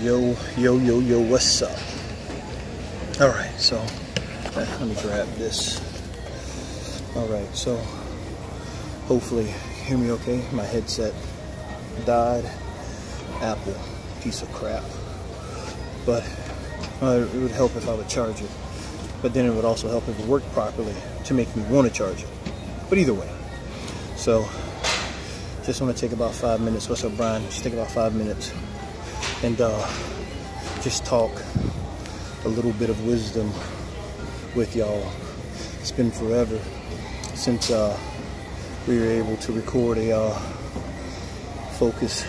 Yo, yo, yo, yo, what's up? Alright, so let me grab this. Alright, so hopefully you hear me okay. My headset died. Apple, piece of crap. But it would help if I would charge it. But then it would also help if it worked properly to make me want to charge it. But either way. So just want to take about 5 minutes. What's up, Brian? Just take about 5 minutes and just talk a little bit of wisdom with y'all. It's been forever since we were able to record a Focus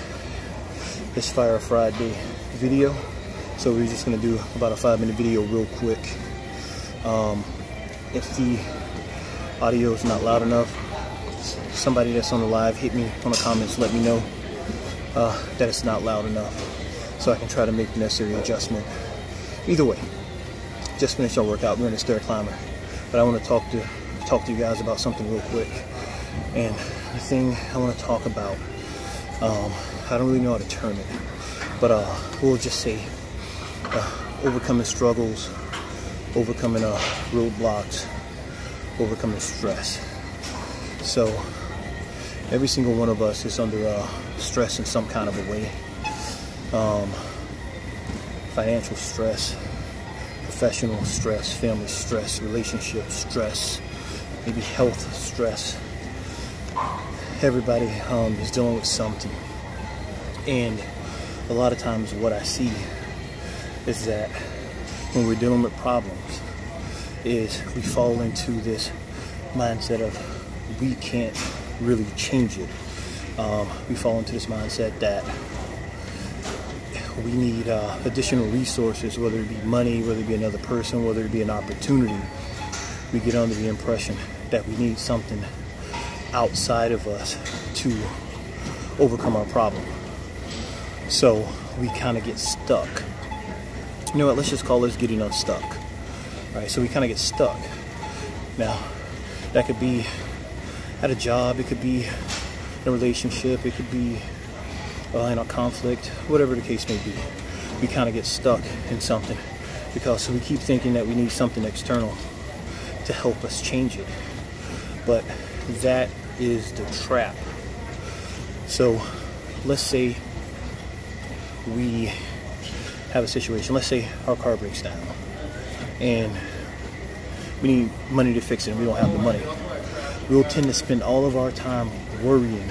This Fire Friday video. So we're just gonna do about a 5-minute video real quick. If the audio is not loud enough, somebody that's on the live, hit me on the comments, let me know that it's not loud enough, so I can try to make the necessary adjustment. Either way, just finished our workout. We're in a stair climber, but I want to talk to you guys about something real quick. And the thing I want to talk about, I don't really know how to term it, but we'll just say overcoming struggles, overcoming roadblocks, overcoming stress. So every single one of us is under stress in some kind of a way. Financial stress, professional stress, family stress, relationship stress, maybe health stress. Everybody is dealing with something. And a lot of times what I see is that when we're dealing with problems is we fall into this mindset of we can't really change it. We fall into this mindset that we need additional resources, whether it be money, whether it be another person, whether it be an opportunity. We get under the impression that we need something outside of us to overcome our problem. So we kind of get stuck. You know what, let's just call this getting unstuck. All right, so we kind of get stuck. Now, that could be at a job, it could be in a relationship, it could be in a conflict, whatever the case may be. We kind of get stuck in something because we keep thinking that we need something external to help us change it. But that is the trap. So let's say we have a situation. Let's say our car breaks down and we need money to fix it and we don't have the money. We'll tend to spend all of our time worrying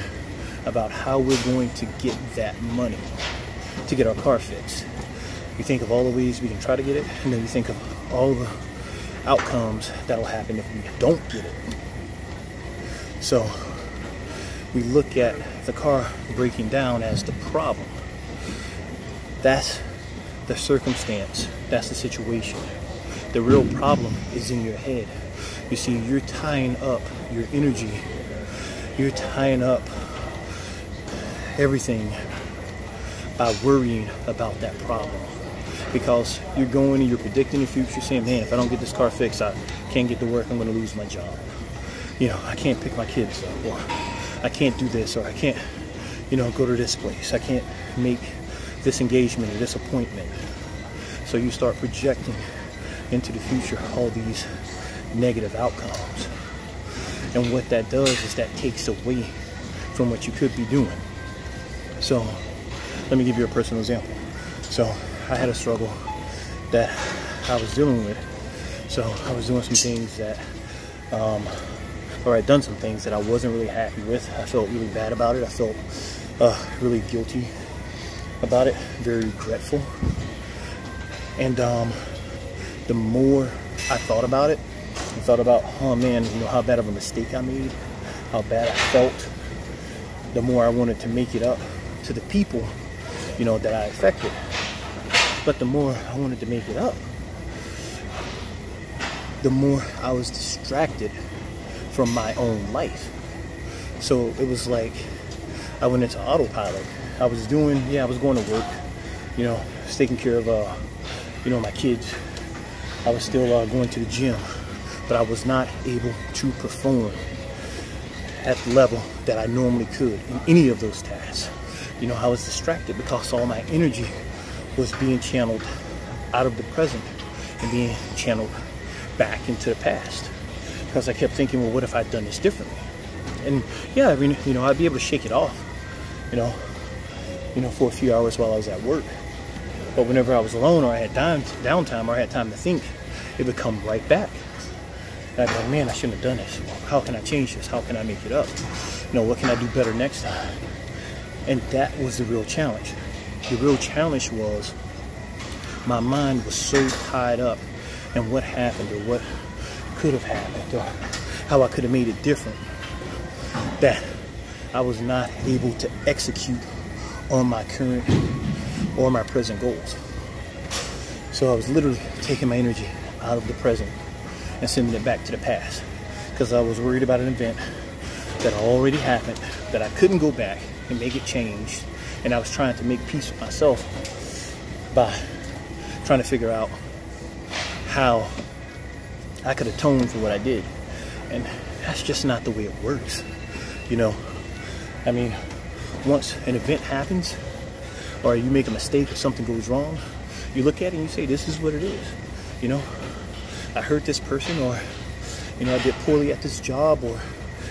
about how we're going to get that money to get our car fixed. We think of all the ways we can try to get it, and then we think of all the outcomes that'll happen if we don't get it. So we look at the car breaking down as the problem. That's the circumstance, that's the situation. The real problem is in your head. You see, you're tying up your energy, you're tying up everything by worrying about that problem, because you're going and you're predicting the future, saying, man, if I don't get this car fixed, I can't get to work, I'm going to lose my job. You know, I can't pick my kids up, or I can't do this, or I can't, go to this place, I can't make this engagement or this appointment. So you start projecting into the future all these negative outcomes, and what that does is that takes away from what you could be doing. So let me give you a personal example. So I had a struggle that I was dealing with. So I was doing some things that or I'd done some things that I wasn't really happy with. I felt really bad about it. I felt really guilty about it, very regretful. And the more I thought about it, I thought about, oh man, how bad of a mistake I made, how bad I felt, the more I wanted to make it up to the people, that I affected. But the more I wanted to make it up, the more I was distracted from my own life. So it was like I went into autopilot. I was going to work, I was taking care of, my kids. I was still going to the gym, but I was not able to perform at the level that I normally could in any of those tasks. I was distracted because all my energy was being channeled out of the present and being channeled back into the past. Because I kept thinking, well, what if I'd done this differently? And yeah, I mean, I'd be able to shake it off, for a few hours while I was at work. But whenever I was alone, or I had downtime, or I had time to think, it would come right back. And I'd be like, man, I shouldn't have done this. How can I change this? How can I make it up? What can I do better next time? And that was the real challenge. The real challenge was my mind was so tied up in what happened, or what could have happened, or how I could have made it different, that I was not able to execute on my current or my present goals. So I was literally taking my energy out of the present and sending it back to the past, because I was worried about an event that already happened, that I couldn't go back and make it change. And I was trying to make peace with myself by trying to figure out how I could atone for what I did. And that's just not the way it works. I mean, once an event happens, or you make a mistake, or something goes wrong, you look at it and you say, this is what it is. I hurt this person, or I did poorly at this job, or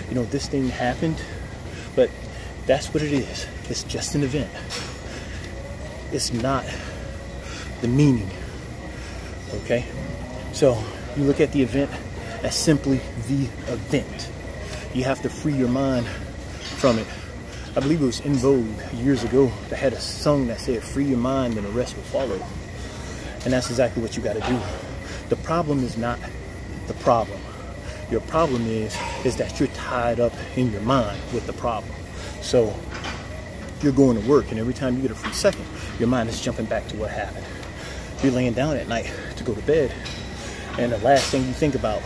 this thing happened. But that's what it is. It's just an event. It's not the meaning. Okay? So you look at the event as simply the event. You have to free your mind from it. I believe it was In Vogue years ago that had a song that said, free your mind and the rest will follow. And that's exactly what you got to do. The problem is not the problem. Your problem is that you're tied up in your mind with the problem. So you're going to work, and every time you get a free second, your mind is jumping back to what happened. You're laying down at night to go to bed, and the last thing you think about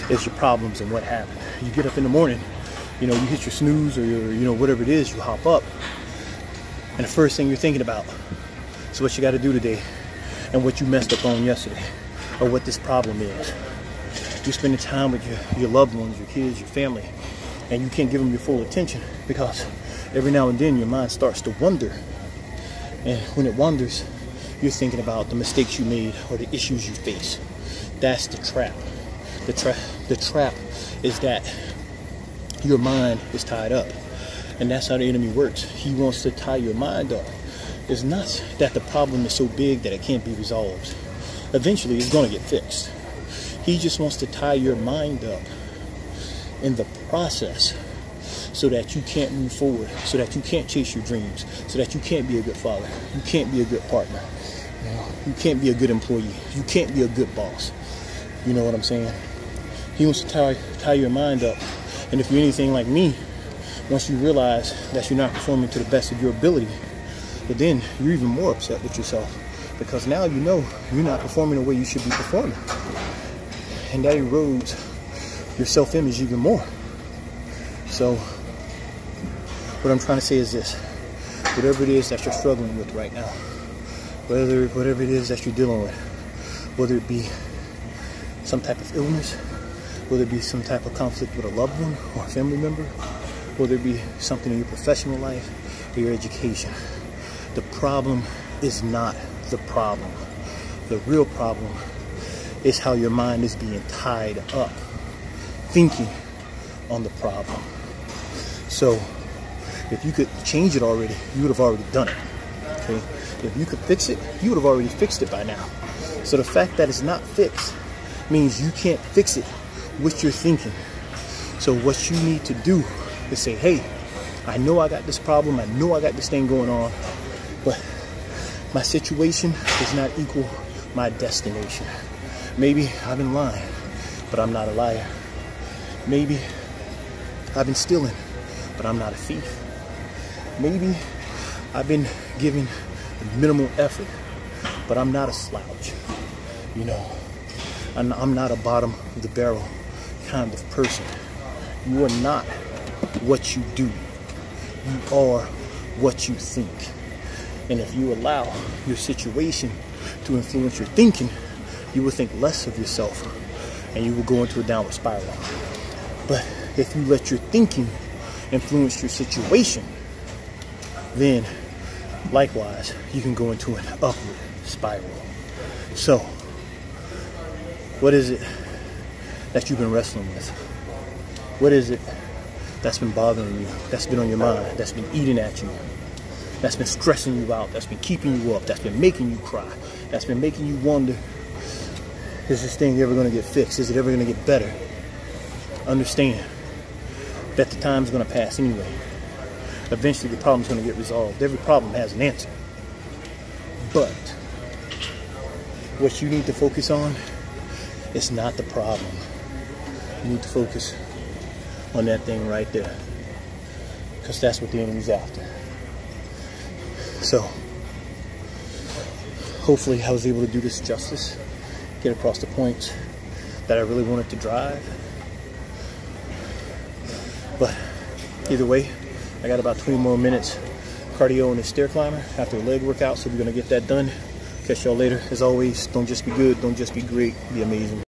is your problems and what happened. You get up in the morning, you hit your snooze, or your, whatever it is, you hop up, and the first thing you're thinking about is what you got to do today, and what you messed up on yesterday, or what this problem is. You're spending time with your loved ones, your kids, your family, and you can't give them your full attention, because every now and then your mind starts to wander. And when it wanders, you're thinking about the mistakes you made or the issues you face. That's the trap. The trap is that your mind is tied up. And that's how the enemy works. He wants to tie your mind up. It's not that the problem is so big that it can't be resolved. Eventually, it's going to get fixed. He just wants to tie your mind up in the process, so that you can't move forward, so that you can't chase your dreams, so that you can't be a good father, you can't be a good partner, you can't be a good employee, you can't be a good boss. You know what I'm saying? He wants to tie your mind up. And if you're anything like me, once you realize that you're not performing to the best of your ability, but then you're even more upset with yourself, because now you know you're not performing the way you should be performing. And that erodes your self-image even more. So what I'm trying to say is this: whatever it is that you're struggling with right now, whatever it is that you're dealing with, whether it be some type of illness, whether it be some type of conflict with a loved one or a family member, whether it be something in your professional life or your education, the problem is not the problem. The real problem is how your mind is being tied up thinking on the problem. So if you could change it already, you would have already done it. Okay? If you could fix it, you would have already fixed it by now. So the fact that it's not fixed means you can't fix it with your thinking. So what you need to do is say, hey, I know I got this problem, I know I got this thing going on, but my situation does not equal my destination. Maybe I've been lying, but I'm not a liar. Maybe I've been stealing, but I'm not a thief. Maybe I've been giving minimal effort, but I'm not a slouch. I'm not a bottom of the barrel kind of person. You are not what you do. You are what you think. And if you allow your situation to influence your thinking, you will think less of yourself, and you will go into a downward spiral. But if you let your thinking influence your situation, then likewise, you can go into an upward spiral. So, what is it that you've been wrestling with? What is it that's been bothering you, that's been on your mind, that's been eating at you, that's been stressing you out, that's been keeping you up, that's been making you cry, that's been making you wonder, is this thing ever going to get fixed? Is it ever going to get better? Understand that the time's going to pass anyway. Eventually the problem's going to get resolved. Every problem has an answer. But what you need to focus on is not the problem. You need to focus on that thing right there, because that's what the enemy's after. So hopefully I was able to do this justice, get across the points that I really wanted to drive. But either way, I got about 20 more minutes cardio in this stair climber after a leg workout, so we're going to get that done. Catch y'all later. As always, don't just be good, don't just be great, be amazing.